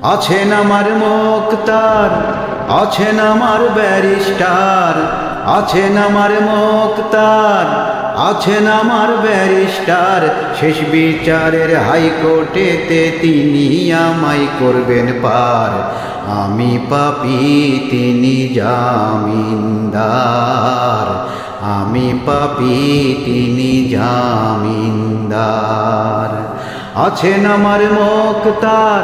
আছেন আমার মুক্তার, আছেন আমার ব্যারিস্টার, আছেন আমার মুক্তার, আছেন আমার ব্যারিস্টার। শেষ বিচারের হাইকোর্টেতে তিনি আমায় করবেন পার। আমি পাপী, তিনি জামিনদার। আমি পাপী, তিনি জামিনদার। আছেন আমার মুক্তার,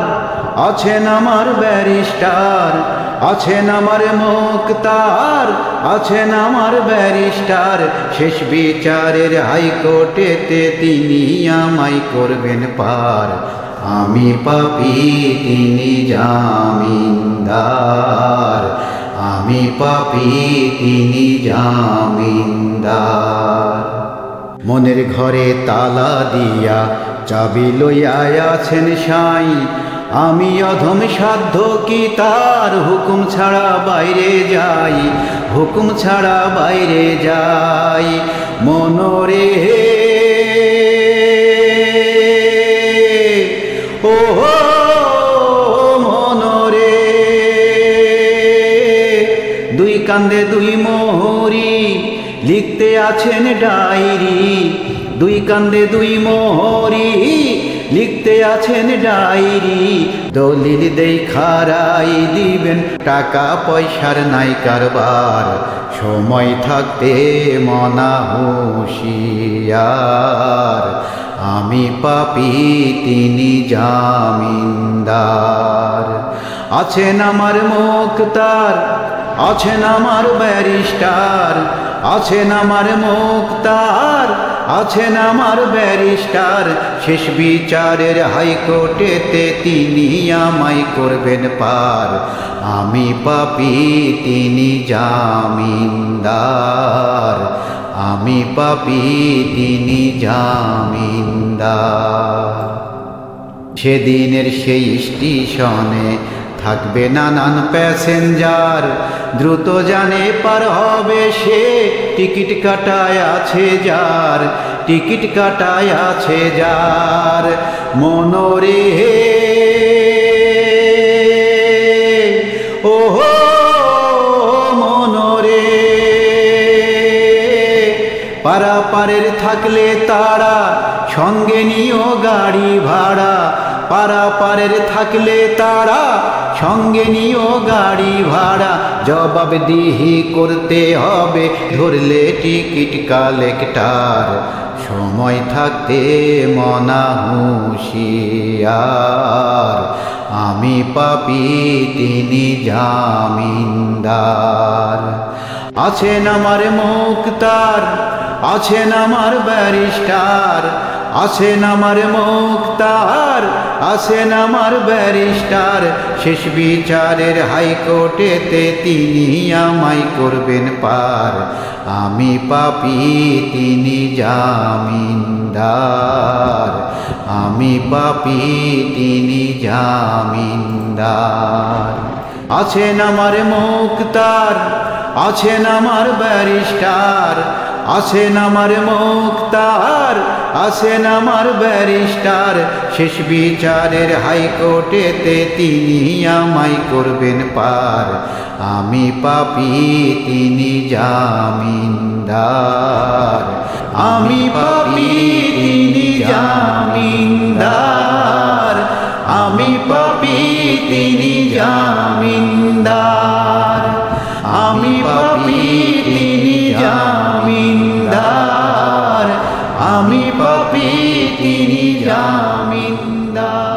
আছেন আমার ব্যারিস্টার, আছেন আমার মুক্তার, আছেন আমার ব্যারিস্টার। শেষ বিচারের হাইকোর্টেতে তিনি আমায় করবেন পার। আমি পাপী, তিনি জামিনদার। আমি পাপী, তিনি জামিনদার। মনের ঘরে তালা দিয়া চাবি লইয়া আছেন সাই। আমি অধম সাধ্য কি তার হুকুম ছাড়া বাইরে যাই, হুকুম ছাড়া বাইরে যাই। মনরে ও মনরে, দুই কান্দে দুই মোহরি লিখতে আছেন ডায়েরি। দুই কান্দে দুই মোহরি লিখতে আছেন ডায়েরি। দলিল দেই খারাই দিবেন, টাকা পয়সার নাই কারবার। সময় থাকতে মনা হুঁশিয়ার। আমি পাপী, তিনি জামিনদার। আছেন আমার মুক্তার, আছেন আমার ব্যারিস্টার, আছেন আমার মুক্তার, আছেন আমার ব্যারিস্টার। শেষ বিচারের হাইকোর্টেতে তিনি আমায় করবেন পার। আমি পাপী, তিনি জামিনদার। আমি পাপী, তিনি জামিনদার। সেদিনের সেই স্টেশনে থাকবে নানান প্যাসেঞ্জার। দ্রুত জানে পার হবে সে, টিকিট কাটায় আছে যার, টিকিট কাটায় আছে যার। মনরে ও মনরে, পারাপারের থাকলে তারা সঙ্গে নিও গাড়ি ভাড়া। পারাপারের থাকলে তারা সঙ্গে নিও গাড়ি ভাড়া। জবাবদিহি করতে হবে ধরলে টিকিট কালেক্টর। সময় থাকতে মনা হুঁশিয়ার। আমি পাপী, তিনি জামিনদার। আছেন আমার মুক্তার, আছেন আমার ব্যারিস্টার, আছেন আমার মুক্তার, আছেন আমার ব্যারিস্টার। শেষ বিচারের হাইকোর্টেতে তিনি আমায় করবেন পার। আমি পাপী, তিনি জামিনদার। আমি পাপী, তিনি জামিনদার। আছেন আমার মুক্তার, আছেন আমার ব্যারিস্টার, আছেন আমার মুক্তার, আছেন আমার ব্যারিস্টার। শেষ বিচারের হাইকোর্টেতে তিনি আমায় করবেন পার। আমি পাপী, তিনি জামিনদার। আমি পাপী, তিনি জামিনদার। আমি পাপী, তিনি জামিনদার। আমি পাপী, তিনি জামিনদার। আমি পাপী, তিনি জামিনদার।